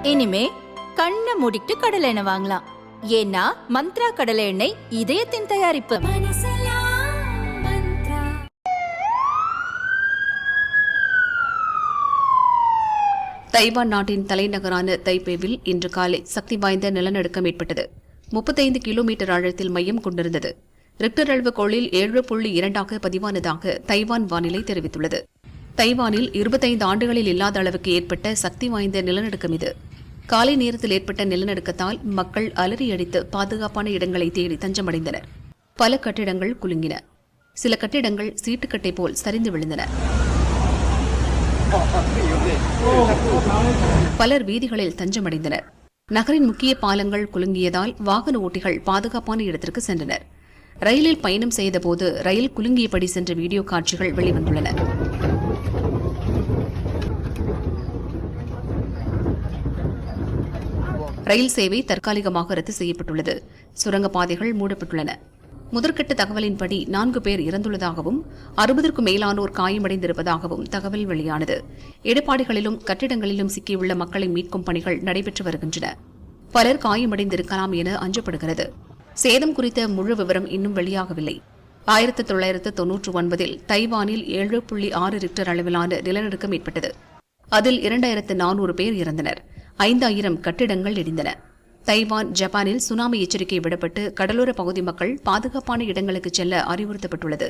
இனிமே கண்ணை மூடிட்டு கடலை எண்ணெய் வாங்கலாம். ஏன்னா மந்த்ரா கடலை எண்ணெய் இதயத்தின் தயாரிப்பு. தைவான் நாட்டின் தலைநகரான தைபேவில் இன்று காலை சக்தி வாய்ந்த நிலநடுக்கம் ஏற்பட்டது. 35 கிலோமீட்டர் ஆழத்தில் மையம் கொண்டிருந்தது. ரிக்டர் அளவுகோலில் 7.2 பதிவானதாக தைவான் வானிலை தெரிவித்துள்ளது. தைவானில் 25 ஆண்டுகளில் இல்லாத அளவுக்கு ஏற்பட்ட சக்தி வாய்ந்த நிலநடுக்கம் இது. காலை நேரத்தில் ஏற்பட்ட நிலநடுக்கத்தால் மக்கள் அலறியடித்து பாதுகாப்பான இடங்களை தேடி தஞ்சமடைந்தனர். பல கட்டிடங்கள் குலுங்கின. சில கட்டிடங்கள் சீட்டுக்கட்டை போல் சரிந்து விழுந்தன. பலர் வீதிகளில் தஞ்சமடைந்தனர். நகரின் முக்கிய பாலங்கள் குலுங்கியதால் வாகன ஓட்டிகள் பாதுகாப்பான இடத்திற்கு சென்றனர். ரயிலில் பயணம் செய்தபோது ரயில் குலுங்கியபடி சென்ற வீடியோ காட்சிகள் வெளிவந்துள்ளன. ரயில் சேவை தற்காலிகமாக ரத்து செய்யப்பட்டுள்ளது. சுரங்கப்பாதைகள் மூடப்பட்டுள்ளன. முதற்கட்ட தகவலின்படி 4 பேர் இறந்துள்ளதாகவும் 60க்கும் மேலானோர் காயமடைந்திருப்பதாகவும் தகவல் வெளியானது. இடைப்பாடுகளிலும் கட்டிடங்களிலும் சிக்கியுள்ள மக்களை மீட்கும் பணிகள் நடைபெற்று வருகின்றன. பலர் காயமடைந்திருக்கலாம் என அஞ்சப்படுகிறது. சேதம் குறித்த முழு விவரம் இன்னும் வெளியாகவில்லை. 1999 தைவானில் 7.6 ரிக்டர் அளவிலான நிலநடுக்கம் ஏற்பட்டது. அதில் 2400 பேர் இறந்தனர். 5000 கட்டிடங்கள் இடிந்தன. தைவான், ஜப்பானில் சுனாமி எச்சரிக்கை விடப்பட்டு கடலோர பகுதி மக்கள் பாதுகாப்பான இடங்களுக்கு செல்ல அறிவுறுத்தப்பட்டுள்ளது.